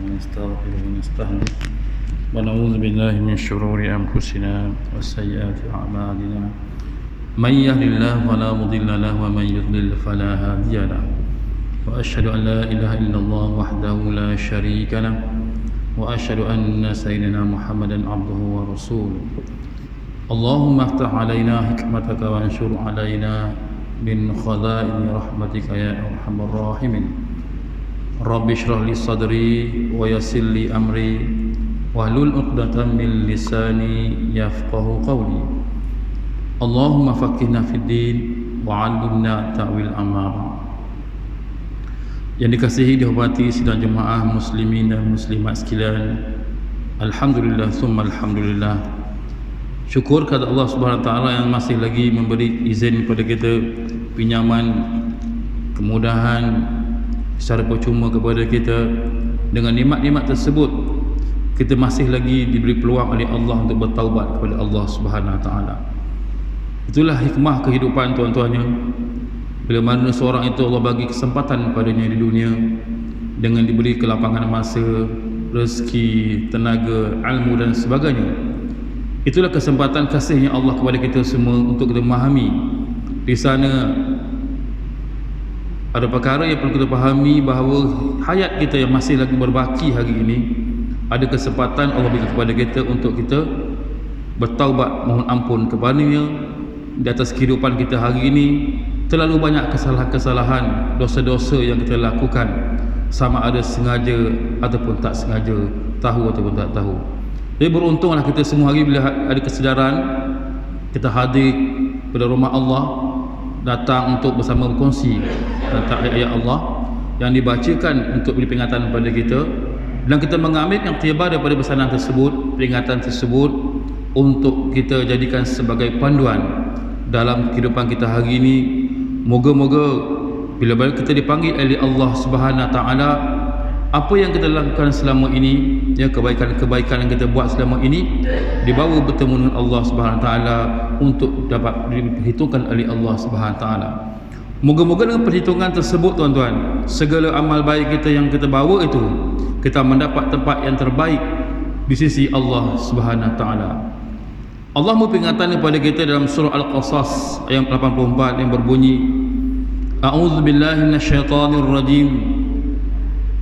ونستغفره ونستهديه ونعوذ بالله من شرور أنفسنا وسيئات أعمالنا من يهد الله فلا مضل له ومن يضلل فلا هادي له وأشهد أن لا إله إلا الله وحده لا شريك له وأشهد أن سيدنا محمدا عبده ورسوله اللهم افتح علينا حكمتك وانشر علينا من خزائن رحمتك يا أرحم الراحمين رب اشرح لي صدري ويسر لي أمري واحلل عقدة من لساني يفقه قولي اللهم فقهنا في الدين وعلمنا تأويل الأمر. Yang dikasihi, dihormati sidang jemaah muslimin dan muslimat sekalian, alhamdulillah summa alhamdulillah, syukur kepada Allah Subhanahu Wa Taala yang masih lagi memberi izin kepada kita pinjaman kemudahan secara percuma kepada kita. Dengan nikmat-nikmat tersebut kita masih lagi diberi peluang oleh Allah untuk bertaubat kepada Allah Subhanahu Wa Taala. Itulah hikmah kehidupan, tuan-tuannya. Bila mana seorang itu Allah bagi kesempatan padanya di dunia dengan diberi kelapangan masa, rezeki, tenaga, ilmu dan sebagainya, itulah kesempatan kasihnya Allah kepada kita semua untuk kita memahami di sana ada perkara yang perlu kita fahami, bahawa hayat kita yang masih lagi berbaki hari ini, ada kesempatan Allah bagi kepada kita untuk kita bertaubat, mohon ampun kepadanya di atas kehidupan kita hari ini. Terlalu banyak kesalahan-kesalahan, dosa-dosa yang kita lakukan, sama ada sengaja ataupun tak sengaja, tahu ataupun tak tahu. Jadi beruntunglah kita semua hari bila ada kesedaran, kita hadir pada rumah Allah, datang untuk bersama berkongsi tentang ayat-ayat Allah yang dibacakan untuk beri peringatan kepada kita, dan kita mengambil yang tiba daripada pesanan tersebut, peringatan tersebut, untuk kita jadikan sebagai panduan dalam kehidupan kita hari ini. Moga-moga bila kita dipanggil oleh Allah Subhanahu Wa Taala, apa yang kita lakukan selama ini, ya, kebaikan-kebaikan yang kita buat selama ini, dibawa bertemu dengan Allah Subhanahu Wa Taala untuk dapat diperhitungkan oleh Allah Subhanahu Wa Taala. Moga-moga dengan perhitungan tersebut, tuan-tuan, segala amal baik kita yang kita bawa itu, kita mendapat tempat yang terbaik di sisi Allah Subhanahu Wa Taala. Allah memperingatkan kepada kita dalam surah Al-Qasas ayat 84 yang berbunyi, A'udzubillahi minasyaitonir rajim,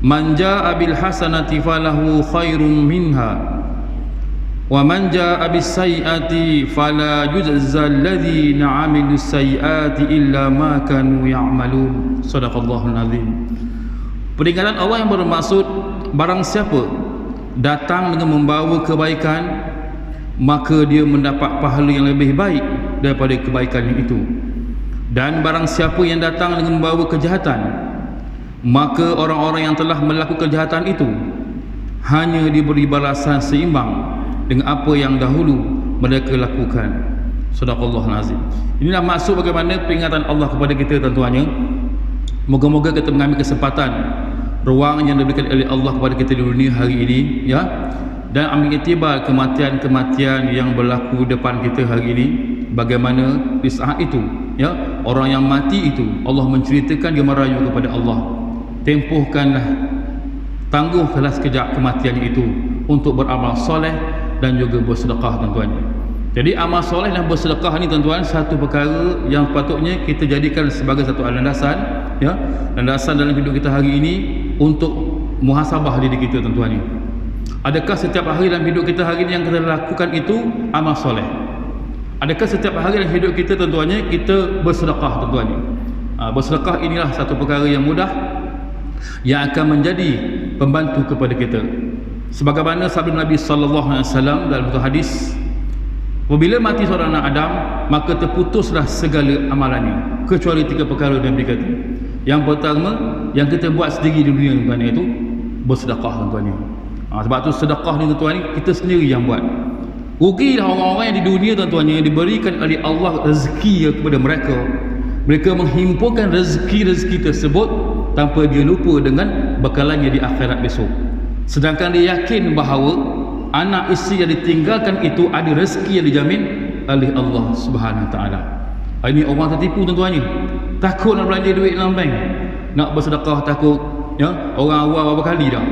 man jaa'a bil hasanati falahu khairum minha wa man jaa'a bis sayyi'ati fala yujzal ladzina 'amilus sayyi'ati illa ma kanu ya'malun. Shadaqallahul azim. Peringatan Allah yang bermaksud, barang siapa datang dengan membawa kebaikan, maka dia mendapat pahala yang lebih baik daripada kebaikan yang itu. Dan barang siapa yang datang dengan membawa kejahatan, maka orang-orang yang telah melakukan kejahatan itu hanya diberi balasan seimbang dengan apa yang dahulu mereka lakukan. Shadaqallahul azim. Inilah maksud bagaimana peringatan Allah kepada kita, tuan-tuannya. Moga-moga kita mengambil kesempatan ruang yang diberikan oleh Allah kepada kita di dunia hari ini, ya, dan ambil iktibar kematian-kematian yang berlaku depan kita hari ini. Bagaimana di saat itu, ya, orang yang mati itu Allah menceritakan, dia merayu kepada Allah, tempuhkanlah, tangguhkanlah sekejap kematian itu untuk beramal soleh dan juga bersedekah, tuan-tuan. Jadi amal soleh dan bersedekah ni, tuan-tuan, satu perkara yang patutnya kita jadikan sebagai satu landasan, ya, landasan dalam hidup kita hari ini untuk muhasabah diri kita, tuan-tuan. Adakah setiap hari dalam hidup kita hari ini yang kita lakukan itu amal soleh? Adakah setiap hari dalam hidup kita, tuan-tuannya, kita bersedekah, tuan-tuannya? Bersedekah inilah satu perkara yang mudah yang akan menjadi pembantu kepada kita. Sebagaimana sabda Nabi sallallahu alaihi wasallam dalam satu hadis, apabila mati seorang anak Adam, maka terputuslah segala amalannya kecuali 3 perkara yang berikut. Yang pertama yang kita buat sendiri di dunia, tuan-tuan, itu bersedekah, tuan-tuannya. Sebab tu sedekah ni, tuan-tuan, kita sendiri yang buat. Rugilah orang-orang yang di dunia, tuan-tuan, yang diberikan oleh Allah rezeki kepada mereka. Mereka menghimpunkan rezeki-rezeki tersebut tanpa dia lupa dengan bekalannya di akhirat besok. Sedangkan dia yakin bahawa anak isteri yang ditinggalkan itu ada rezeki yang dijamin oleh Allah Subhanahu Wa Taala. Ini orang tertipu, tuan-tuan, ni takut nak belanja duit dalam bank, nak bersedekah takut, ya, orang awal berapa kali dah,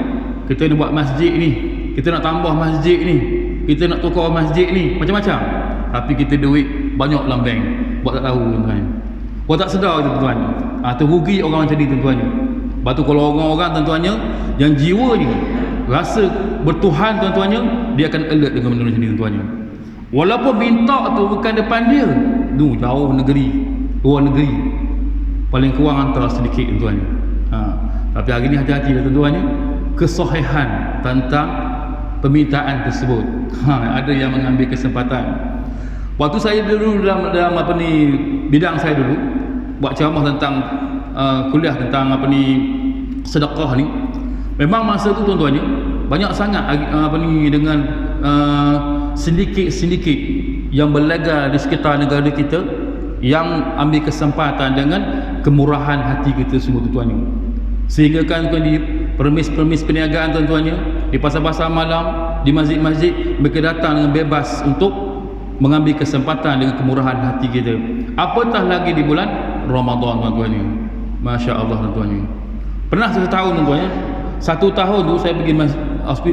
kita nak buat masjid ni, kita nak tambah masjid ni, kita nak tukar masjid ni, macam-macam. Tapi kita duit banyak dalam bank, buat tak tahu tuan-tuan. Buat tak sedar tuan-tuan. Terrugi orang macam ni tuan-tuan. Lepas tu kalau orang-orang tuan-tuannya yang jiwanya rasa bertuhan tuan-tuannya, dia akan alert dengan benda macam ni tuan-tuannya. Walaupun minta tu bukan depan dia, jauh negeri, luar negeri, paling kurang hantar sedikit tuan-tuannya. Tapi hari ni hati-hati lah tuan-tuannya, kesahihan tentang permintaan tersebut. Ada yang mengambil kesempatan. Waktu saya dulu dalam bidang saya dulu buat ceramah tentang kuliah tentang sedekah ni, memang masa tu tuan-tuannya banyak sangat dengan sindiket-sindiket yang berlaga di sekitar negara kita yang ambil kesempatan dengan kemurahan hati kita semua tuan-tuannya. Sehingga kan di permis-permis perniagaan tuan-tuannya, di pasar-pasar malam, di masjid-masjid, mereka datang dengan bebas untuk mengambil kesempatan dengan kemurahan hati kita. Apatah lagi di bulan Ramadan tuan-tuannya. Masya Allah tuan-tuannya. Pernah satu tahun tuan-tuannya, satu tahun tu saya pergi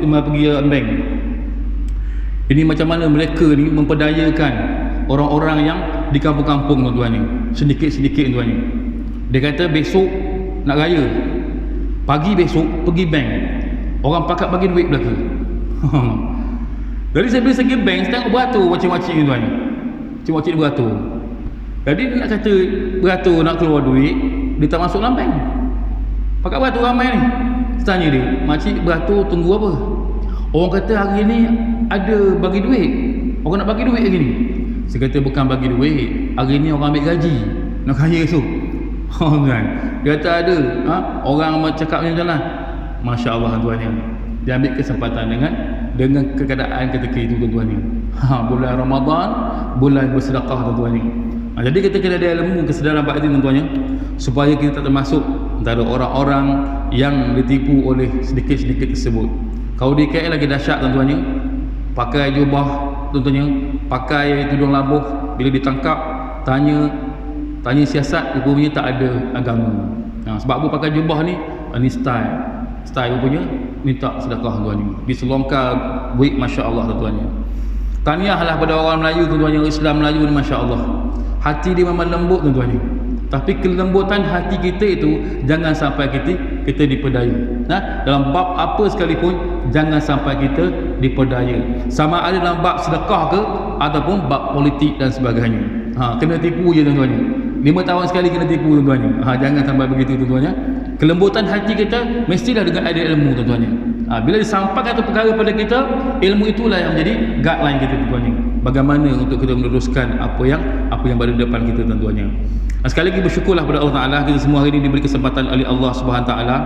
pergi bank. Ini macam mana mereka ni memperdayakan orang-orang yang di kampung-kampung tuan-tuannya, sedikit-sedikit tuan-tuannya. Dia kata besok nak raya, pagi besok pergi bank, orang pakat bagi duit belaka. Jadi saya pergi segi bank, saya tengok beratur wacik-wacik ni tuan. Wacik-wacik beratur. Jadi dia nak kata beratur nak keluar duit, dia tak masuk dalam bank. Pakat beratur ramai ni. Saya tanya dia, makcik beratur tunggu apa? Orang kata hari ni ada bagi duit, orang nak bagi duit hari ni. Saya kata bukan bagi duit, hari ni orang ambil gaji, nak kaya esok. Kan? Dia kata ada orang cakap macam mana. Masya Allah tuannya, dia ambil kesempatan dengan keadaan ketika itu tuan-tuannya. Bulan Ramadan, bulan bersedekah tuan-tuannya. Jadi kita kena ada ilmu kesedaran batin tuan-tuannya, supaya kita tak termasuk antara orang-orang yang ditipu oleh sedikit-sedikit tersebut. Kalau di KL lagi dahsyat tuan-tuannya, pakai jubah tuan-tuannya, pakai tudung labuh, bila ditangkap tanya siasat, rupanya tak ada agama. Sebab apa pakai jubah ni? Ini style rupanya minta sedekah tuan-tuannya, diselongkar duit. Masya Allah tuan-tuannya. Tahniahlah pada orang Melayu tuan-tuannya, Islam Melayu ni Masya Allah, hati dia memang lembut tuan-tuannya. Tapi kelembutan hati kita itu jangan sampai kita diperdaya. Dalam bab apa sekalipun jangan sampai kita diperdaya, sama ada dalam bab sedekah ke ataupun bab politik dan sebagainya. Kena tipu je tuan-tuannya. 5 tahun sekali kena tipu tuan-tuannya. Jangan sampai begitu tuan-tuannya. Kelembutan hati kita mestilah dengan ada ilmu tuan-tuannya. Bila disampaikan satu perkara pada kita, ilmu itulah yang menjadi guideline kita tuan-tuannya. Bagaimana untuk kita meneruskan apa yang berada di depan kita tuan-tuannya. Sekali lagi bersyukurlah pada Allah Ta'ala, kita semua hari ini diberi kesempatan oleh Allah Subhanahu Ta'ala,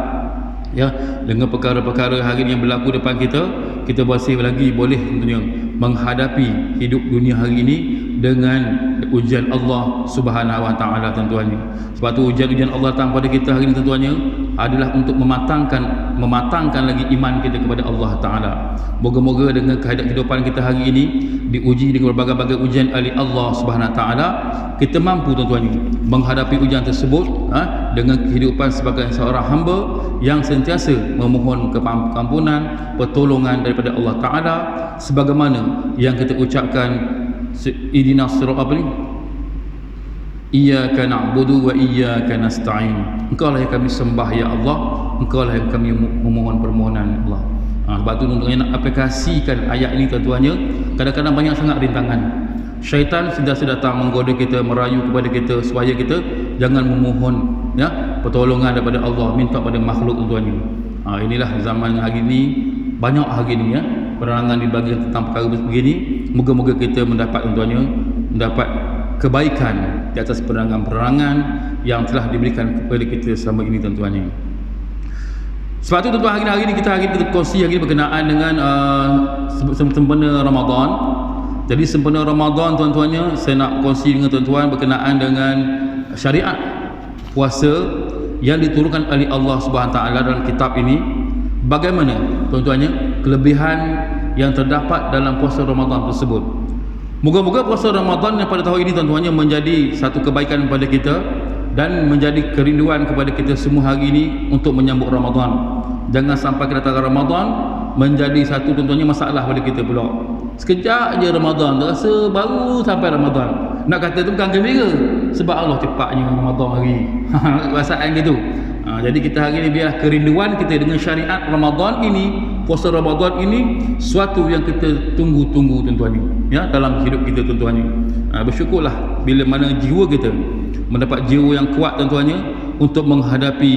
ya, dengan perkara-perkara hari ini yang berlaku depan kita masih lagi boleh tentunya menghadapi hidup dunia hari ini dengan ujian Allah Subhanahu Wa Ta'ala tuan-tuannya. Sebab tu ujian-ujian Allah datang pada kita hari ini tuan-tuannya adalah untuk mematangkan lagi iman kita kepada Allah Ta'ala. Moga-moga dengan kehidupan kita hari ini diuji dengan berbagai-bagai ujian oleh Allah Subhanahu Ta'ala, kita mampu tuan-tuannya menghadapi ujian tersebut dengan kehidupan sebagai seorang hamba yang sentiasa memohon keampunan, pertolongan daripada Allah Ta'ala, sebagaimana yang kita ucapkan ihdinas siratal apa ni? Iyyaka na'budu wa iyyaka nasta'in. Engkaulah yang kami sembah ya Allah, engkaulah yang kami memohon permohonan Allah. Sebab tu tuan-tuan nak aplikasikan ayat ini tuan-tuannya, kadang-kadang banyak sangat rintangan. Syaitan sentiasa datang menggoda kita, merayu kepada kita supaya kita jangan memohon pertolongan daripada Allah, minta pada makhluk tuan-tuannya. Inilah zaman hari ini, banyak hari ini penerangan dibagi tentang perkara begini. Moga-moga kita mendapat tuan-tuannya, mendapat kebaikan di atas penerangan-penerangan yang telah diberikan kepada kita selama ini tuan-tuannya. Sebab tu tuan-tuan, hari ini kita kongsi hari ini berkenaan dengan sempena Ramadan. Jadi sempena Ramadan tuan-tuannya, saya nak kongsi dengan tuan-tuan berkenaan dengan syariat puasa yang diturunkan oleh Allah Subhanahu Taala dalam kitab ini. Bagaimana tuan-tuannya kelebihan yang terdapat dalam puasa Ramadan tersebut. Moga-moga puasa Ramadan yang pada tahun ini tuan-tuannya menjadi satu kebaikan kepada kita dan menjadi kerinduan kepada kita semua hari ini untuk menyambut Ramadan. Jangan sampai kedatangan Ramadan menjadi satu tuan-tuannya masalah pada kita pula. Sekejap je Ramadan, rasa baru sampai Ramadan. Nak kata tu bukan gembira, sebab Allah cepatnya Ramadan hari. Perasaan gitu. Jadi kita hari ni biar kerinduan kita dengan syariat Ramadan ini, puasa Ramadan ini, suatu yang kita tunggu-tunggu tuan-tuan ni, ya, dalam hidup kita tuan-tuan ni. Bersyukurlah bila mana jiwa kita mendapat jiwa yang kuat tuan-tuannya untuk menghadapi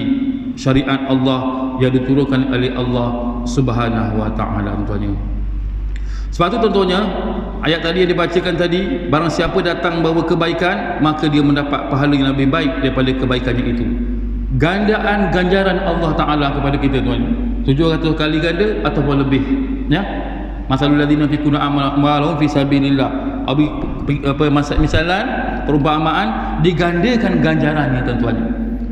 syariat Allah yang diturunkan oleh Allah Subhanahu wa taala tuan-tuannya. Sebab tu tuan-tuannya, ayat tadi yang dibacakan tadi, barang siapa datang bawa kebaikan, maka dia mendapat pahala yang lebih baik daripada kebaikannya itu. Gandaan ganjaran Allah Taala kepada kita tuan. 700 kali ganda ataupun lebih, ya. Masalul ladzina yunfiquna amwalahum fi sabilillah. Misalan perumpamaan digandakan ganjarannya tuan-tuan.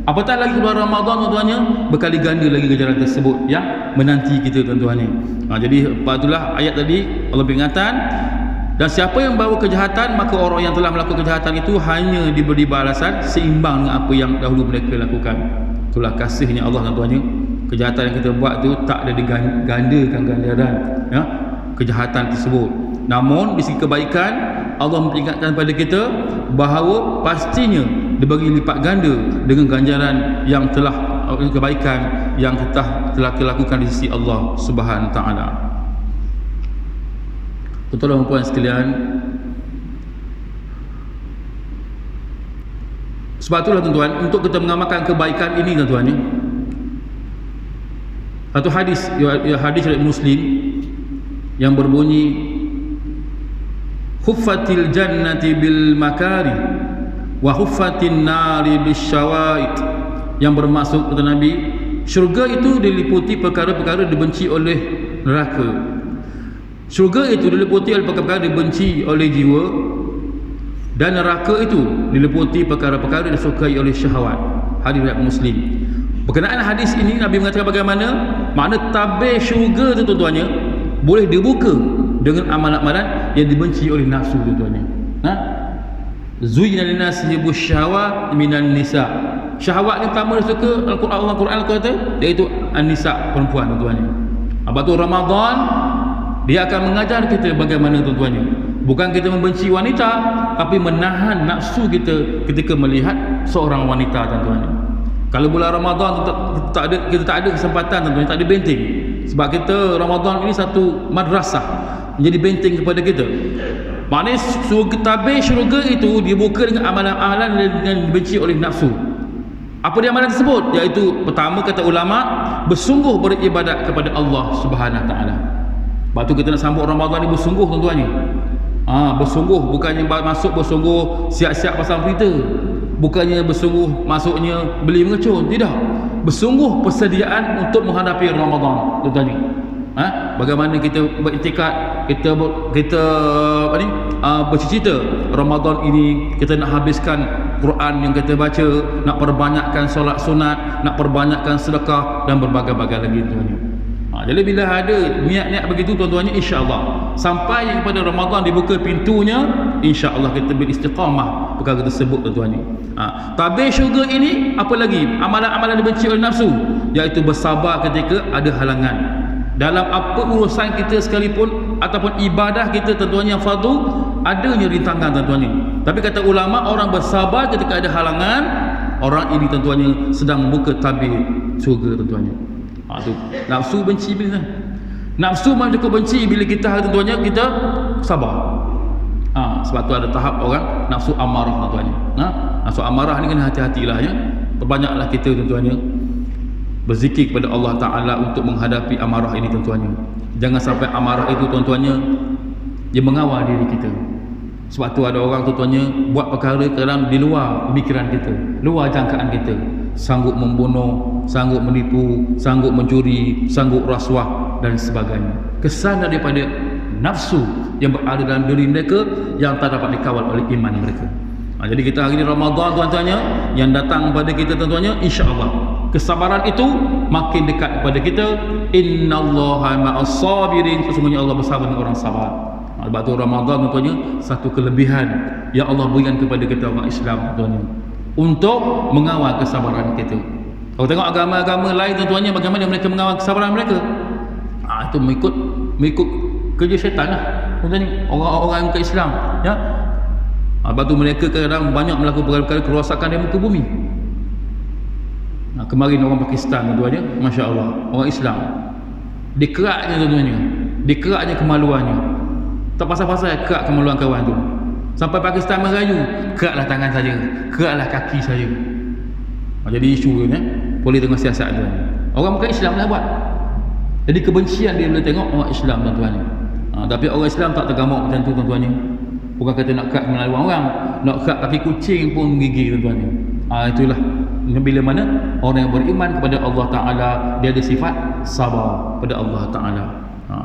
Apatah lagi bulan Ramadan tuan-tuannya, berkali ganda lagi ganjaran tersebut yang menanti kita tuan-tuan ni. Jadi itulah ayat tadi Allah peringatan, dan siapa yang bawa kejahatan, maka orang yang telah melakukan kejahatan itu hanya diberi balasan seimbang dengan apa yang dahulu mereka lakukan. Itulah kasihnya Allah tuan-tuannya. Kejahatan yang kita buat tu tak ada digandakan ganjaran, ya, kejahatan tersebut. Namun di segi kebaikan, Allah memperingatkan kepada kita bahawa pastinya dibagi lipat ganda dengan ganjaran yang telah, kebaikan yang telah dilakukan di sisi Allah Subhanahu taala. Tuan-tuan dan puan sekalian, sebab itulah tuan-tuan, untuk kita mengamalkan kebaikan ini tuan-tuan, satu hadis, hadis dari Muslim yang berbunyi, huffatil jannati bil makari wa huffatin nari bis syawait, yang bermaksud kata Nabi, syurga itu diliputi perkara-perkara dibenci oleh neraka. Syurga itu diliputi oleh perkara-perkara dibenci oleh jiwa, dan neraka itu diliputi perkara-perkara disukai oleh syahwat. Hadis riwayat Muslim. Berkenaan hadis ini, Nabi mengatakan bagaimana makna tabir syurga itu tuan-tuannya boleh dibuka dengan amalan-amalan yang dibenci oleh nafsu tuan-tuannya. Zuyyina lin-nasi hubbush syahawat minan nisa. Syahwat yang pertama dia suka, Al-Quran kata, iaitu an-nisa, perempuan tuan-tuannya. Apa tu Ramadan, dia akan mengajar kita bagaimana tuan-tuannya, bukan kita membenci wanita, tapi menahan nafsu kita ketika melihat seorang wanita tuan-tuannya. Kalau bulan Ramadan kita tak ada kesempatan tuan-tuannya, tak ada benteng. Sebab kita Ramadan ini satu madrasah, menjadi benteng kepada kita. Maknanya tabir syurga itu dibuka dengan amalan-amalan yang dibenci oleh nafsu. Apa dia amalan tersebut? Iaitu pertama, kata ulama, bersungguh beribadat kepada Allah Subhanahu taala. Sebab tu kita nak sambut Ramadan ni bersungguh tuan-tuannya. Bersungguh, bukannya masuk bersungguh siap-siap pasang berita, bukannya bersungguh masuknya beli mengecun, tidak. Bersungguh persediaan untuk menghadapi Ramadan tuan-tuan. Bagaimana kita beriktikad, kita bercita-cita Ramadan ini kita nak habiskan Quran yang kita baca, nak perbanyakkan solat sunat, nak perbanyakkan sedekah dan berbagai-bagai lagi tuan-tuan. Jadi bila ada niat-niat begitu tuan-tuannya, insya-Allah sampai kepada Ramadan dibuka pintunya, insya-Allah kita beristiqamah perkara tersebut tuan-tuannya. Tabir syurga ini apa lagi? Amalan-amalan dibenci oleh nafsu, iaitu bersabar ketika ada halangan. Dalam apa urusan kita sekalipun ataupun ibadah kita tuan-tuannya yang fardu, adanya rintangan tuan-tuannya. Tapi kata ulama, orang bersabar ketika ada halangan, orang ini tuan-tuannya sedang membuka tabir syurga tuan-tuannya. Tu nafsu benci bila nafsu memang cukup benci bila kita tuan-tuannya kita sabar. Sebab tu ada tahap orang nafsu amarah tuan-tuannya. Nafsu amarah ni kena hati-hatilah, ya. Perbanyaklah kita tuan-tuannya berzikir kepada Allah Taala untuk menghadapi amarah ini tuan-tuannya. Jangan sampai amarah itu tuan-tuannya dia mengawal diri kita. Sebab tu ada orang tuan-tuannya buat perkara dalam di luar pemikiran kita, luar jangkaan kita. Sanggup membunuh, sanggup menipu, sanggup mencuri, sanggup rasuah dan sebagainya. Kesan daripada nafsu yang berada dalam diri mereka yang tak dapat dikawal oleh iman mereka. Jadi kita hari ini Ramadan tuan-tuannya yang datang pada kita tuan-tuannya, insya-Allah kesabaran itu makin dekat kepada kita. Innallaha ma'as sabirin, sesungguhnya Allah bersama dengan orang sabar. Sebab tu Ramadan tuan-tuannya satu kelebihan yang Allah berikan kepada kita orang Islam tuan-tuannya, untuk mengawal kesabaran kita. Kalau tengok agama-agama lain tuan-tuannya, bagaimana mereka mengawal kesabaran mereka, itu mengikut kerja syaitan lah tuan-tuan, orang-orang ke Islam, ya. Lepas tu mereka kadang banyak melakukan perkara-perkara kerosakan di muka bumi. Kemarin orang Pakistan tuan-tuannya, Masya Allah, orang Islam, dikeraknya tuan-tuannya, dikeraknya kemaluannya, tak pasal-pasal kerak kemaluan kawan tu, sampai Pakistan merayu, keraklah tangan saja, keraklah kaki saja. Jadi isu ni, boleh tengok siasat tuan. Orang bukan Islam lah buat. Jadi kebencian dia boleh tengok orang Islam tuan-tuan. Tapi orang Islam tak tergamuk macam tu tuan-tuan ni. Bukan kata nak kerak kemaluan orang, nak kerak kaki kucing pun gigih tuan-tuan ni. Itulah bila mana orang yang beriman kepada Allah Ta'ala, dia ada sifat sabar pada Allah Ta'ala.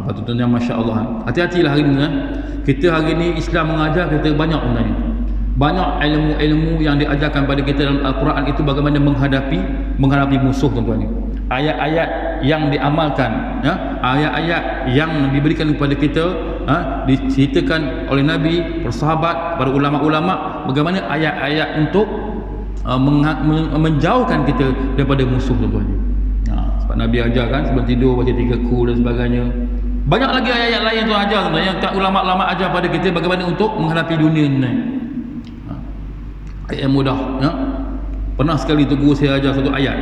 Lepas tu tuan-tuan, Masya Allah, hati-hatilah hari ni. Kita hari ni Islam mengajar kita banyak tuan-tuan, banyak ilmu-ilmu yang diajarkan pada kita dalam Al-Quran itu bagaimana menghadapi musuh tuan-tuan ni. Ayat-ayat yang diamalkan, ya, ayat-ayat yang diberikan kepada kita, diceritakan oleh Nabi, persahabat, para ulama-ulama, bagaimana ayat-ayat untuk menjauhkan kita daripada musuh tuan-tuan. Sebab Nabi ajarkan sebelum tidur baca 3 kul dan sebagainya. Banyak lagi ayat-ayat lain yang tuan ajar tuan-tuan, yang ulama-ulama ajar pada kita bagaimana untuk menghadapi dunia ni. Ayat yang mudah, ya. Pernah sekali tu guru saya ajar satu ayat,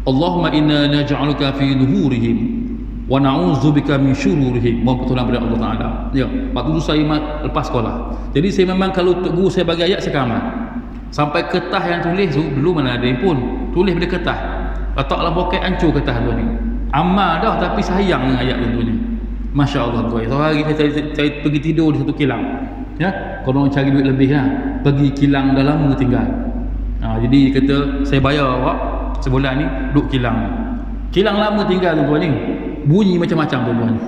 Allahumma inna naj'aluka fi dhuhurihim wa na'udzubika min syururihim. Mohon pertolongan pada Allah Ta'ala. Ya, waktu tu saya lepas sekolah. Jadi saya memang kalau guru saya bagi ayat saya akan amal. Sampai kertas yang tulis tu, dulu mana ada pun tulis pada kertas, letak dalam poket, hancur kertas tuan ni. Amal dah tapi sayang dengan ayat tu ni. Masya Allah tuan. So hari saya pergi tidur di satu kilang, ya, kalau orang cari duit lebih lah, pergi kilang dah lama tinggal. Jadi kata saya bayar awak sebulan ni duduk kilang ni. Kilang lama tinggal tuan-tuan ni, bunyi macam-macam tuan-tuan ni.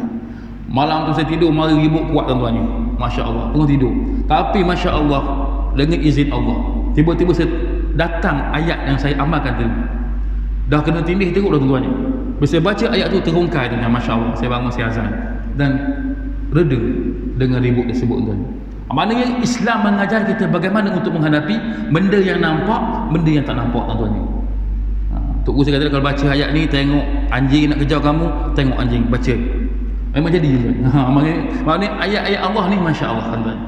Malam tu saya tidur mari ribut kuat tuan-tuan ni, Masya Allah, tengah tidur. Tapi Masya Allah, dengan izin Allah, tiba-tiba saya datang ayat yang saya amalkan tadi, dah kena tindih teruk dah tuan-tuan ni. Bila saya baca ayat tu terungkai tuan-tuan, Masya Allah, saya bangun, saya azan dan reda dengan ribut tersebut tuan-tuan. Maknanya Islam mengajar kita bagaimana untuk menghadapi benda yang nampak, benda yang tak nampak tuan-tuan ni. Tok Guru saya kata kalau baca ayat ni, tengok anjing nak kejar kamu, tengok anjing, baca. Memang jadi tuan. Maknanya ayat-ayat Allah ni Masya Allah tuan-tuan,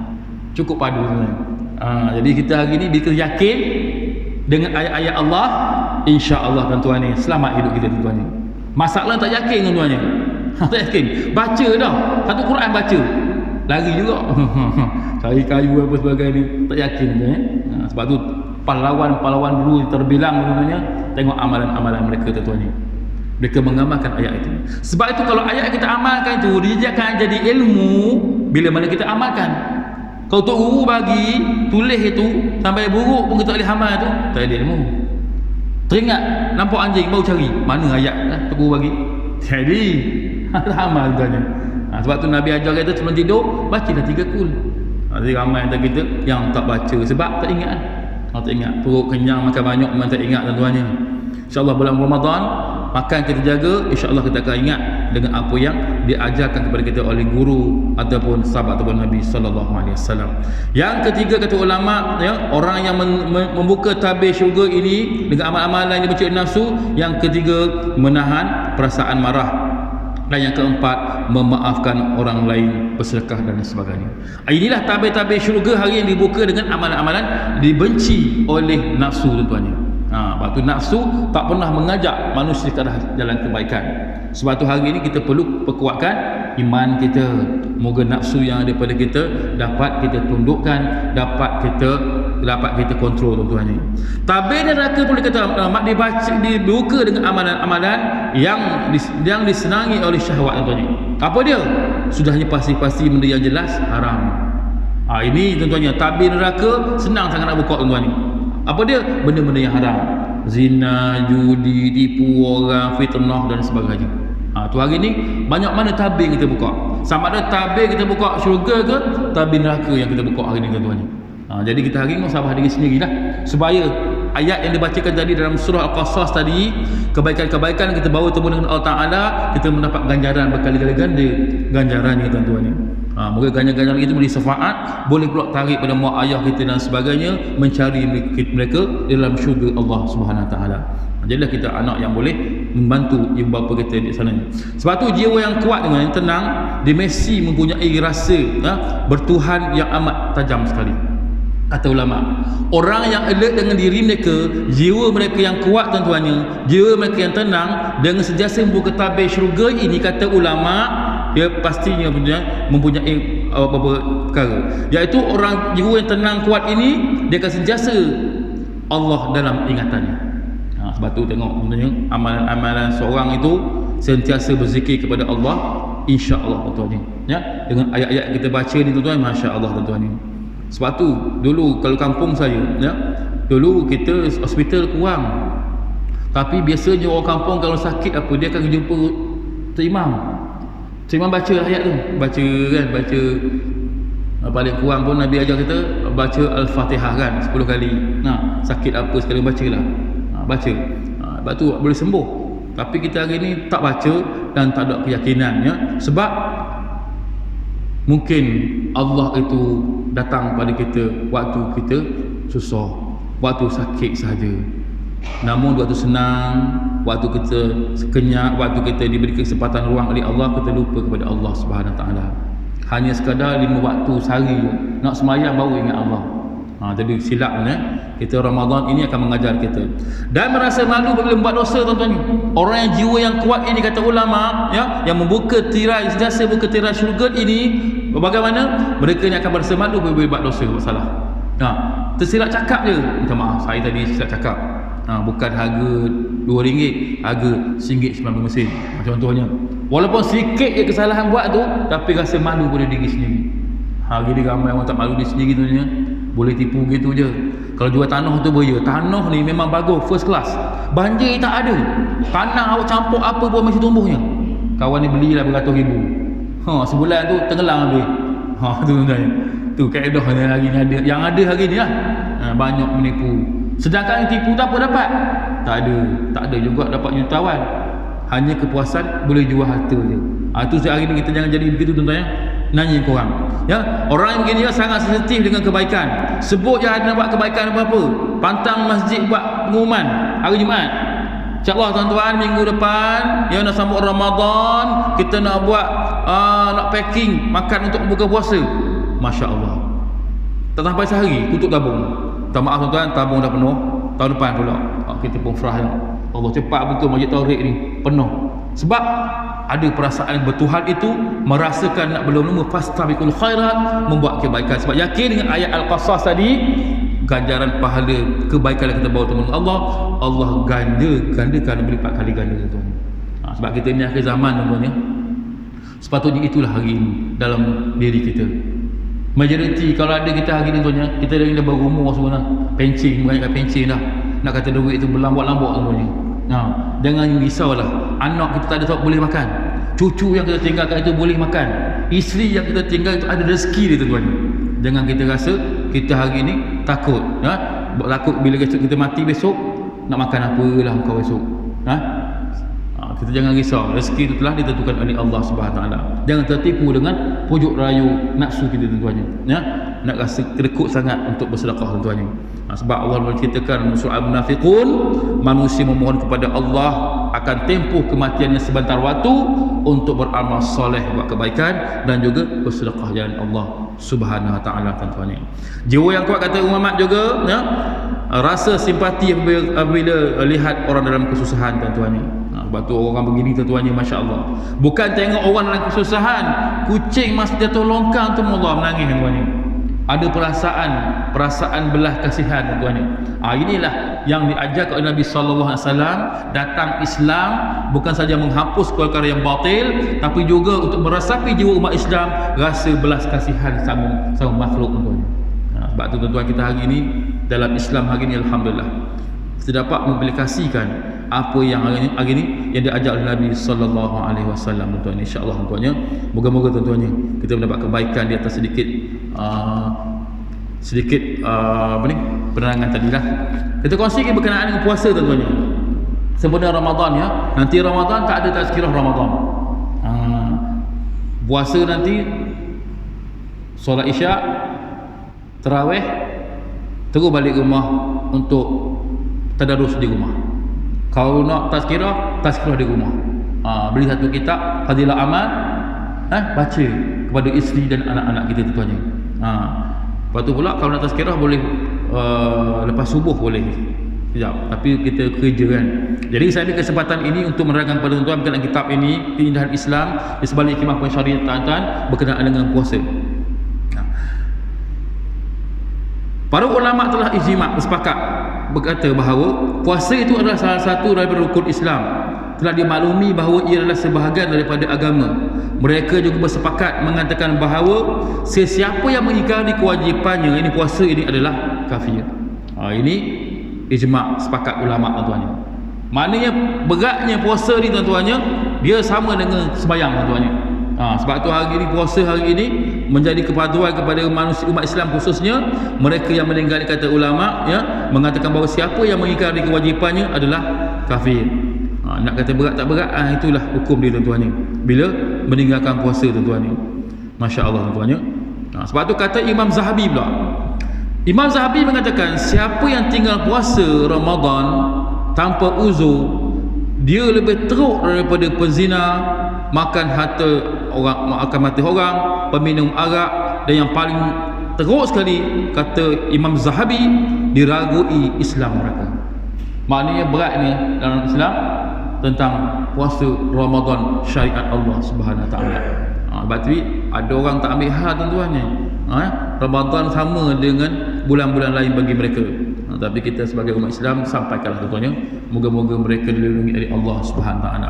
cukup padu tuan. Jadi kita hari ni kita yakin dengan ayat-ayat Allah, insya-Allah tuan-tuan ni selamat hidup kita tuan-tuan ni. Masalah tak yakin tuan-tuan ni. Tak yakin. Baca dah. Satu Quran baca, lari juga. Cari kayu apa sebagainya ni, tak yakin tuan. Sebab tu pahlawan-pahlawan dulu terbilang namanya, tengok amalan-amalan mereka tuan-tuan ni. Mereka mengamalkan ayat itu. Sebab itu kalau ayat kita amalkan itu, dia akan jadi ilmu bila mana kita amalkan. Kalau Tok Guru bagi tulis itu sampai buruk pun kita boleh amal tu, tak ada ilmu. Teringat nampak anjing baru cari mana ayat Tok Guru bagi. Jadi amal tuan-tuan. Sebab tu Nabi ajar kita sebelum tidur bacalah 3 kul. Jadi ramai antara kita yang tak baca sebab tak ingat. Tak ingat, perut kenyang makan banyak memang tak ingat tuan-tuannya. InsyaAllah bulan Ramadan makan kita jaga, insyaAllah kita akan ingat dengan apa yang diajarkan kepada kita oleh guru ataupun sahabat ataupun Nabi SAW. Yang ketiga kata ulama, ya, orang yang membuka tabir syurga ini dengan amal-amalan yang mencegah nafsu. Yang ketiga, menahan perasaan marah. Dan yang keempat, memaafkan orang lain, bersedekah dan sebagainya. Inilah tabir-tabir syurga hari yang dibuka dengan amalan-amalan dibenci oleh nafsu tuan-tuan. Sebab tu nafsu tak pernah mengajak manusia ke arah jalan kebaikan. Sebab tu hari ini kita perlu perkuatkan iman kita. Moga nafsu yang ada pada kita dapat kita tundukkan, dapat kita kontrol tuan-tuan ni. Tabir neraka boleh kata dibuka dengan amalan-amalan yang disenangi oleh syahwat tuan-tuan ni. Apa dia? Sudahnya pasti-pasti benda yang jelas haram. Ini tuan-tuannya, tabir neraka senang sangat nak buka tuan-tuan ni. Apa dia? Benda-benda yang haram, zina, judi, tipu orang, fitnah dan sebagainya. Tu hari ni banyak mana tabir kita buka. Sama ada tabir kita buka syurga ke tabir neraka yang kita buka hari ni tuan-tuan. Jadi kita hari ni sabar diri sendirilah supaya ayat yang dibacakan tadi dalam surah Al-Qasas tadi, kebaikan-kebaikan kita bawa temu dengan Allah Ta'ala, kita mendapat ganjaran berkali-kali ganda ganjarannya tuan-tuan ni. Moga ganjaran kita boleh syafaat, boleh pula tarik pada mak ayah kita dan sebagainya, mencari mereka dalam syurga Allah Subhanahu Wa Taala. Jadilah kita anak yang boleh membantu ibu bapa kita di sana. Sebab tu jiwa yang kuat dengan yang tenang, dia mesti mempunyai rasa bertuhan yang amat tajam sekali. Kata ulama, orang yang alert dengan diri mereka, jiwa mereka yang kuat tuan-tuannya, jiwa mereka yang tenang, dengan sentiasa membuka tabir syurga ini, kata ulama, dia pastinya mempunyai apa-apa perkara, iaitu orang jiwa yang tenang kuat ini, dia akan sentiasa Allah dalam ingatannya. Sebab tu tengok sebenarnya amalan-amalan seorang itu sentiasa berzikir kepada Allah, insya-Allah tuan-tuan ya, dengan ayat-ayat kita baca ni tuan-tuan, masya-Allah tuan-tuan. Sebab tu dulu kalau kampung saya ya, dulu kita hospital kurang, tapi biasanya orang kampung kalau sakit apa, dia akan jumpa Tok Imam baca ayat tu, baca paling kurang pun Nabi ajar kita baca Al-Fatihah kan 10 kali. Sakit apa sekali bacalah, baca. Sebab tu boleh sembuh. Tapi kita hari ni tak baca dan tak ada keyakinan ya, sebab mungkin Allah itu datang pada kita waktu kita susah, waktu sakit sahaja. Namun waktu senang, waktu kita sekenyak, waktu kita diberi kesempatan ruang oleh Allah, kita lupa kepada Allah Subhanahu Wa Taala. Hanya sekadar 5 waktu sehari nak sembahyang baru ingat Allah. Jadi silap kita Ramadan ini akan mengajar kita. Dan merasa malu bila membuat dosa tuan-tuan. Orang yang jiwa yang kuat ini, kata ulama ya, yang membuka tirai, sentiasa buka tirai syurga ini, bagaimana mereka ni akan berasa malu bila buat dosa, buat salah. Tersilap cakap je, minta maaf saya tadi silap cakap. Bukan harga RM2, harga RM1.90 macam-contohnya. Walaupun sikit je kesalahan buat tu, tapi rasa malu pada diri sendiri. Hari ni ramai orang tak malu diri sendiri tu, boleh tipu gitu je. Kalau jual tanah tu beria, tanah ni memang bagus, first class, banjir tak ada, tanah awak campur apa pun masih tumbuhnya. Kawan ni belilah beratus-ribu, sebulan tu tenggelam habis. Tu tuan-tuan, tu kaedah yang hari ni ada, yang ada hari ni lah. Banyak menipu, sedangkan yang tipu tak apa dapat, tak ada juga dapat jutawan, hanya kepuasan boleh jual harta je. Itu hari ni kita jangan jadi begitu tuan-tuan ya. Nanya korang ya, orang yang begini sangat sensitif dengan kebaikan. Sebut je ada nak buat kebaikan apa-apa, pantang masjid buat pengumuman hari Jumaat, InsyaAllah tuan-tuan minggu depan yang nak sambut Ramadan, kita nak buat nak packing makan untuk buka puasa. Masya Allah, tak sampai sehari tutup tabung. Tak maaf tuan-tuan, tabung dah penuh. Tahun depan pula kita pun frah ya. Allah, cepat betul Masjid Taurik ni penuh. Sebab ada perasaan bertuhan itu, merasakan nak belum lama fastabiqul khairat, membuat kebaikan. Sebab yakin dengan ayat Al-Qasas tadi, ganjaran pahala kebaikan yang kita bawa kepada Allah, Allah gandakan berlipat kali ganda tuan. Sebab kita ni akhir zaman tuan-tuan ya. Sepatutnya itulah hari ini dalam diri kita. Majoriti kalau ada kita hari ni tuan-tuan, kita dah berumur semua dah, pencing, banyakkan pencing dah. Nak kata duit itu berlambak-lambak tuan-tuan. Jangan risaulah, anak kita tak ada tak boleh makan, cucu yang kita tinggalkan itu boleh makan, isteri yang kita tinggal itu ada rezeki dia tuan-tuan. Jangan kita rasa kita hari ni takut takut bila kita mati besok nak makan apalah kau besok. Kita jangan risau, rezeki itu telah ditentukan oleh Allah Subhanahu Taala. Jangan tertipu dengan pujuk rayu nafsu kita tuan-tuan ya. Nak rasa kerekut sangat untuk bersedekah tuan-tuan. Sebab Allah menceritakan surah Al-Munafiqun, manusia memohon kepada Allah akan tempuh kematiannya sebentar waktu untuk beramal soleh, buat kebaikan dan juga bersedekah jalan Allah Subhanahu Taala tuan-tuan. Jiwa yang kuat, kata Muhammad juga ya, rasa simpati apabila lihat orang dalam kesusahan tuan-tuan. Sebab tu orang begini tuan-tuan, masya-Allah. Bukan tengok orang dalam kesusahan, kucing masih jatuh longkang tu Allah menangis tuan-tuan. Ada perasaan belah kasihan tuan-tuan. Inilah yang diajar oleh Nabi sallallahu alaihi wasallam. Datang Islam bukan saja menghapus perkara yang batil, tapi juga untuk meresapi jiwa umat Islam rasa belas kasihan sama makhluk tuan-tuan. Sebab tu tuan-tuan, kita hari ini dalam Islam hari ini alhamdulillah kita dapat memplikasikan apa yang hari ini yang diajar oleh Nabi sallallahu alaihi wasallam tuan-tuan. Insya-Allah tuan-tuannya, moga-moga tuan-tuannya kita mendapat kebaikan di atas sedikit penerangan tadilah. Kita kongsikan berkenaan dengan puasa tuan-tuannya. Sebenarnya Ramadan ya, nanti Ramadan tak ada tazkirah Ramadan. Puasa nanti solat isyak, tarawih, terus balik rumah untuk tadarus di rumah. Kalau nak tazkirah di rumah. Beli satu kitab Fadilah Amal, baca kepada isteri dan anak-anak kita tuan-tuan. Lepas tu pula kalau nak tazkirah boleh lepas subuh boleh. Sekejap, tapi kita kerja kan. Jadi saya ambil kesempatan ini untuk menerangkan kepada tuan-tuan berkenaan kitab ini, Keindahan Islam di sebalik hikmah pensyariatan berkenaan dengan puasa. Para ulama telah ijma' bersepakat berkata bahawa puasa itu adalah salah satu daripada rukun Islam. Telah dimaklumi bahawa ia adalah sebahagian daripada agama. Mereka juga bersepakat mengatakan bahawa sesiapa yang mengingkari kewajipannya ini puasa ini adalah kafir. Ini ijma' sepakat ulama tuan-tuannya. Maknanya beratnya puasa ni tuan-tuannya dia sama dengan sembahyang tuan-tuannya. Sebab tu hari ini puasa hari ini menjadi kepatuhan kepada manusia umat Islam khususnya mereka yang meninggali kata ulama ya mengatakan bahawa siapa yang mengingkari kewajipannya adalah kafir. Nak kata berat tak berat, itulah hukum dia tuan-tuannya bila meninggalkan puasa tuan-tuannya. Masya-Allah tuan-tuannya. Sebab tu kata Imam Zahabi pula. Imam Zahabi mengatakan siapa yang tinggal puasa Ramadan tanpa uzur, dia lebih teruk daripada penzina, makan harta orang, makan mati orang, peminum arak, dan yang paling teruk sekali kata Imam Zahabi diragui Islam mereka. Maknanya berat ni dalam Islam tentang puasa Ramadan syariat Allah Subhanahu Wa Taala. Sebab tu ada orang tak ambil hal tuan-tuannya. Ramadan sama dengan bulan-bulan lain bagi mereka. Tapi kita sebagai umat Islam sampaikanlah tuan-tuannya, moga-moga mereka dilindungi oleh Allah Subhanahu Wa Taala.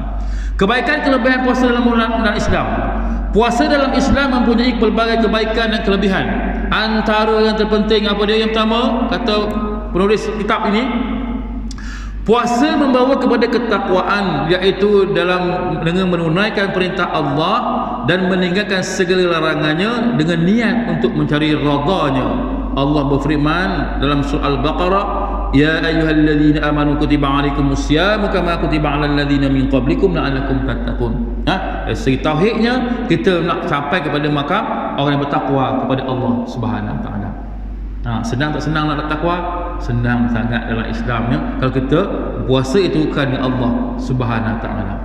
Kebaikan kelebihan puasa dalam bulan Islam. Puasa dalam Islam mempunyai pelbagai kebaikan dan kelebihan. Antara yang terpenting apa dia? Yang pertama kata penulis kitab ini, puasa membawa kepada ketakwaan, iaitu dengan menunaikan perintah Allah dan meninggalkan segala larangannya dengan niat untuk mencari radha-Nya. Allah berfirman dalam surah Al-Baqarah, ya ayyuhalladzina amanu kutiba alaikumusyamu kama kutiba alal ladzina min qablikum la'allakum tattaqun. Dari segi tauhidnya kita nak sampai kepada makam orang yang bertakwa kepada Allah Subhanahu Wa Taala. Senang tak senang nak takwa? Senang sangat dalam Islamnya kalau kita puasa itu kerana Allah Subhanahu Wa Taala.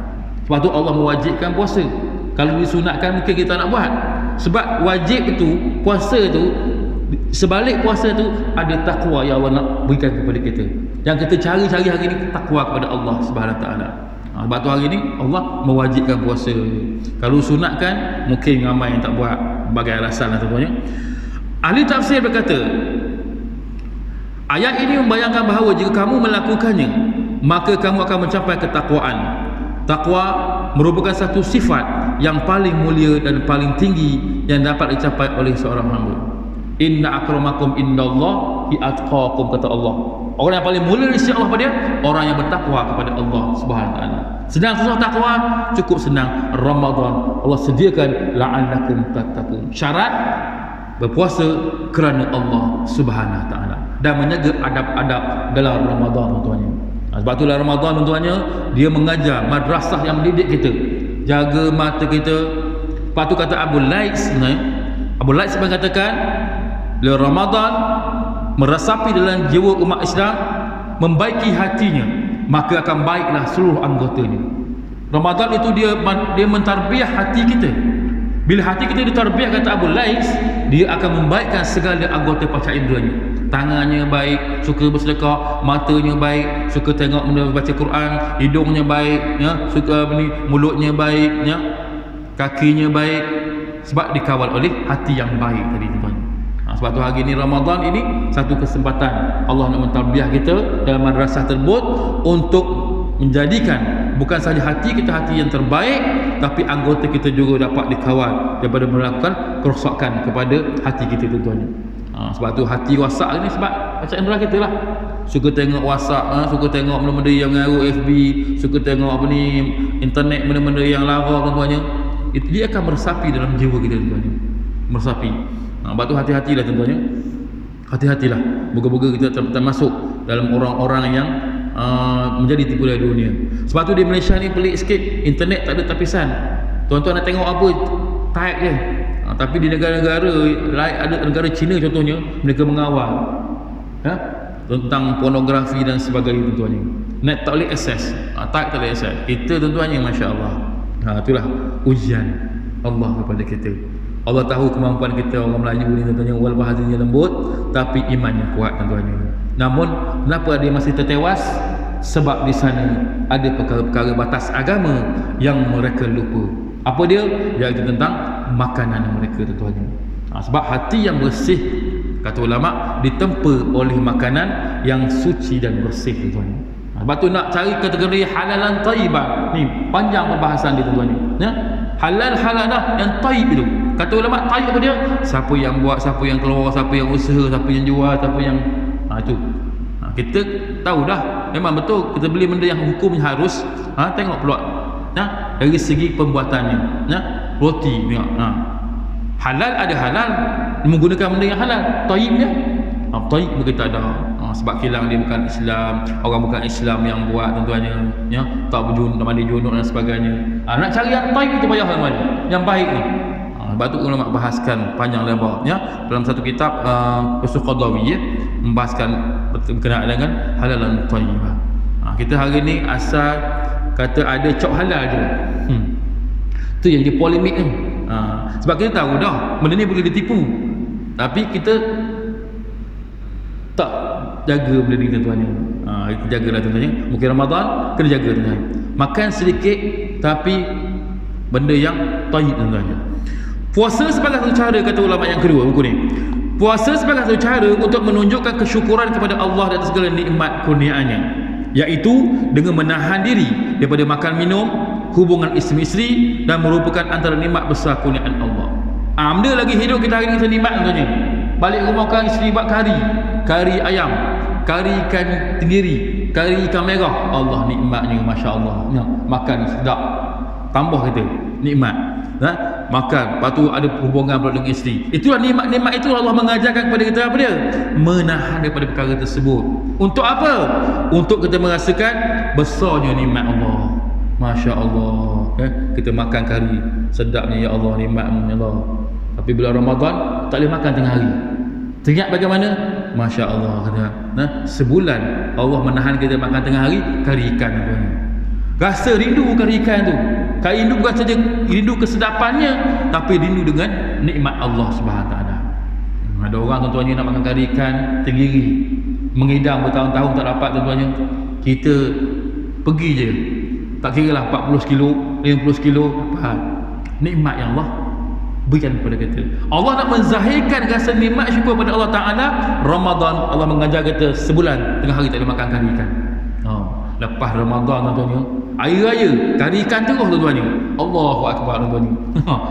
Sebab tu Allah mewajibkan puasa. Kalau disunatkan mungkin kita nak buat. Sebab wajib itu, puasa itu, sebalik puasa itu ada takwa yang Allah nak berikan kepada kita. Yang kita cari-cari hari ini takwa kepada Allah Subhanahu Wa Taala. Sebab tu hari ini Allah mewajibkan puasa. Kalau sunatkan mungkin ramai yang tak buat sebagai alasan tentunya. Ahli tafsir berkata, ayat ini membayangkan bahawa jika kamu melakukannya, maka kamu akan mencapai ketakwaan. Takwa merupakan satu sifat yang paling mulia dan paling tinggi yang dapat dicapai oleh seorang hamba. Inna akramakum indallahi atqakum, kata Allah. Orang yang paling mulia di sisi Allah pada dia, orang yang bertakwa kepada Allah Subhanahu Wa Taala. Sedang susah takwa, cukup senang. Ramadan Allah sediakan la'allakum tattaqun. Syarat berpuasa kerana Allah Subhanahu Wa Taala dan menjaga adab-adab dalam Ramadan tuan-tuannya. Sebab itulah Ramadan tuan-tuannya dia mengajar madrasah yang mendidik kita, jaga mata kita. Lepas tu kata Abu Laits mengatakan bila Ramadan meresapi dalam jiwa umat Islam, membaiki hatinya, maka akan baiklah seluruh anggotanya. Ramadan itu dia mentarbiah hati kita. Bila hati kita ditarbiah, kata Abu Laits, dia akan membaikkan segala anggota panca inderanya. Tangannya baik, suka bersedekah, matanya baik, suka tengok benda baca Quran, hidungnya baik, ya, suka mulutnya baik, ya, kakinya baik, sebab dikawal oleh hati yang baik tadi tuan. Sebab tu hari ini Ramadan ini satu kesempatan Allah nak mentarbiah kita dalam madrasah tersebut untuk menjadikan bukan saja hati kita hati yang terbaik, tapi anggota kita juga dapat dikawal daripada melakukan kerosakan kepada hati kita tuan-tuan. Sebab tu hati wasak ni sebab macam indera kita lah, suka tengok WhatsApp, suka tengok benda-benda yang mengaruh FB, suka tengok apa ni internet, benda-benda yang lara tuan-tuannya. Dia akan meresapi dalam jiwa kita tuan-tuan, meresapi. Sebab tu hati-hatilah tuan-tuannya, hati-hatilah. Moga-moga kita termasuk dalam orang-orang yang menjadi tipu daya dunia. Sebab tu di Malaysia ni pelik sikit, internet tak ada tapisan. Tuan-tuan nak tengok apa, type je. Tapi di negara-negara lain, ada negara China contohnya, mereka mengawal tentang pornografi dan sebagainya tuan-tuannya. Net tak boleh akses, tak boleh akses. Kita tuan-tuannya masya-Allah. Itulah ujian Allah kepada kita. Allah tahu kemampuan kita orang Melayu ni tuan-tuannya, walaupun bahasanya lembut tapi imannya kuat tuan-tuannya. Namun kenapa dia masih tertewas? Sebab di sana ada perkara-perkara batas agama yang mereka lupa. Apa dia? Iaitu tentang makanan mereka tuan-tuannya. Sebab hati yang bersih, kata ulama, ditempa oleh makanan yang suci dan bersih tuan-tuannya. Sebab tu nak cari kategori halalan taibah. Ni panjang pembahasan dia tuan-tuannya. Ya? Halal halalah yang taib itu. Kata ulama taib apa dia? Siapa yang buat, siapa yang keluar, siapa yang usaha, siapa yang jual, siapa yang itu. Kita tahu dah, memang betul kita beli benda yang hukumnya harus tengok pula dari segi pembuatannya. Roti tengok. Halal ada halal menggunakan benda yang halal. Taibnya taib kita ada. Sebab kilang dia bukan Islam, orang bukan Islam yang buat tuan-tuannya, tak berjunuk, tak mandi junuk dan sebagainya. Nak cari yang taib itu payah tuan-tuan, yang baik ni. Sebab tu ulama bahaskan panjang lebar dalam satu kitab Usul Qadawi membahaskan berkenaan dengan halalan taibah. Kita hari ni asal kata ada cok halal je. Tu yang dia polemik tu. Sebab kita tahu dah benda ni boleh ditipu. Tapi kita tak jaga benda ni tuan-tuannya. Kita jagalah tuan-tuannya. Mungkin Ramadan kena jaga tuan-tuannya. Makan sedikit tapi benda yang taib tuan-tuannya. Puasa sebagai satu cara, kata ulama yang kedua buku ni. Puasa sebagai satu cara untuk menunjukkan kesyukuran kepada Allah atas segala nikmat kurniaannya, iaitu dengan menahan diri daripada makan minum, hubungan isteri-isteri, dan merupakan antara nikmat besar kurniaan Allah. Benda lagi hidup kita hari ni nikmat tuan-tuannya. Balik rumah kan isteri buat kari ayam, kari ikan tenggiri, kari ikan merah. Allah nikmatnya masya-Allah. Makan sedap. Tambah kita nikmat. Makan, lepas tu ada hubungan pula dengan isteri. Itulah nikmat-nikmat itu Allah mengajarkan kepada kita apa dia? Menahan daripada perkara tersebut. Untuk apa? Untuk kita merasakan besarnya nikmat Allah. Masya Allah. Kita makan kari, sedapnya ya Allah, nikmatmu ya Allah. Tapi bila Ramadan tak boleh makan tengah hari. Teringat bagaimana? Masya Allah kata, sebulan Allah menahan kita makan tengah hari kari ikan tu. Rasa rindu kari ikan tu. Kari rindu bukan saja rindu kesedapannya, tapi rindu dengan nikmat Allah Subhanahu Wa Taala. Ada orang tuan-tuannya nak makan kari ikan tenggiri, mengidam bertahun-tahun tak dapat tuan-tuannya. Kita pergi je, tak kira lah 40 kilo, 50 kilo, nikmat yang Allah berikan kepada kita. Allah nak menzahirkan rasa nikmat syukur pada Allah Ta'ala. Ramadan Allah mengajar kita sebulan tengah hari tak boleh makan kari ikan. Lepas Ramadan tuan-tuannya, air raya kari ikan terus tuan-tuannya. Allahu Akbar tuan-tuannya.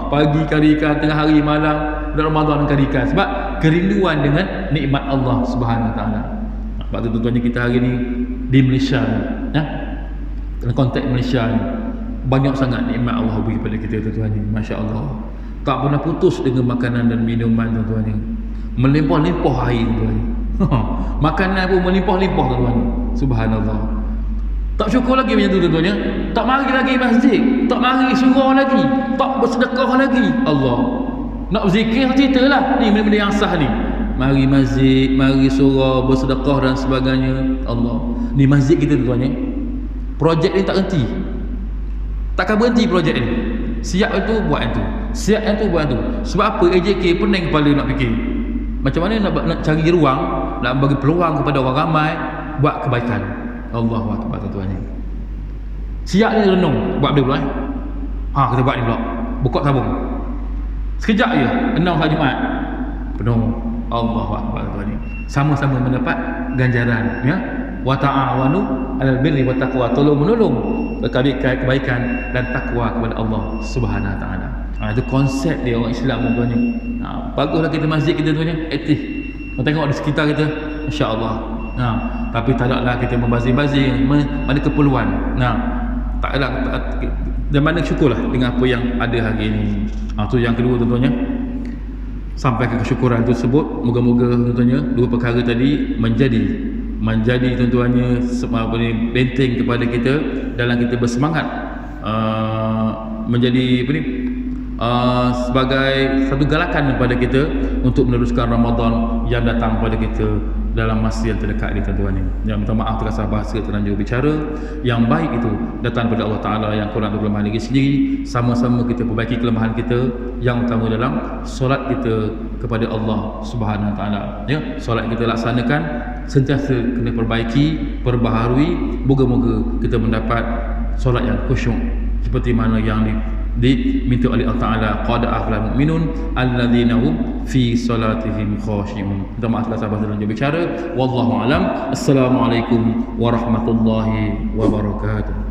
Pagi kari ikan, tengah hari malam dan Ramadan kari ikan. Sebab kerinduan dengan nikmat Allah Subhanahu Wa Taala. Sebab tu tuan-tuannya kita hari ni di Malaysia ni, dalam konteks Malaysia ni, banyak sangat nikmat Allah beri kepada kita tuan-tuannya. Masya-Allah. Tak pernah putus dengan makanan dan minuman tuan-tuannya. Melimpah-limpah air tuan-tuannya. Makanan pun melimpah-limpah tuan-tuannya. Subhanallah. Tak syukur lagi macam tu tuan-tuannya. Tak mari lagi masjid, tak mari surau lagi, tak bersedekah lagi. Allah nak berzikir ceritalah ni benda-benda yang sah ni. Mari masjid, mari surau, bersedekah dan sebagainya. Allah, ni masjid kita tuan-tuannya. Projek ni tak henti. Takkan berhenti projek ni. Siap itu buat yang tu, siap yang tu buat yang tu. Sebab apa? AJK pening kepala nak fikir macam mana nak cari ruang, nak bagi peluang kepada orang ramai buat kebaikan. Allahu Akbar tuan-tuannya. Siap ni renung buat benda pula kita buat ni pula, buka tabung sekejap je, 6 hari Jumaat penuh. Allahu Akbar tuan-tuannya. Sama-sama mendapat ganjaran wa ta'awanu 'alal birri wat taqwa, tolong-menolong kebaikan dan takwa kepada Allah Subhanahu Wa Taala. Itu konsep dia orang Islam tuan-tuannya. Baguslah kita masjid kita tuan-tuannya aktif. Tengok di sekitar kita, insya-Allah. Tapi tak adaklah kita membazir-bazir mana keperluan. Tak ada, dan mana syukurlah dengan apa yang ada hari ini. Itu yang kedua tuan-tuannya. Sampai ke kesyukuran tersebut, moga-moga tuan-tuannya dua perkara tadi menjadi tuan-tuannya benteng kepada kita dalam kita bersemangat menjadi sebagai satu galakan kepada kita untuk meneruskan Ramadan yang datang pada kita dalam masa yang terdekat ini, tuan-tuan ni. Yang minta maaf terkasar bahasa terlanjur bicara. Yang baik itu datang daripada Allah Ta'ala yang kurang kelemahan diri sendiri. Sama-sama kita perbaiki kelemahan kita, yang utama dalam solat kita kepada Allah Subhanahu Wa Ta'ala, ya. Solat kita laksanakan sentiasa kena perbaiki, perbaharui. Moga-moga kita mendapat solat yang khusyuk seperti mana yang diminta oleh Allah Ta'ala, qad aflahal mu'minun alladzina hum fi salatihim khashi'un. Minta maaf kalau sahabat dalam bicara. Wallahu alam. Assalamualaikum warahmatullahi wabarakatuh.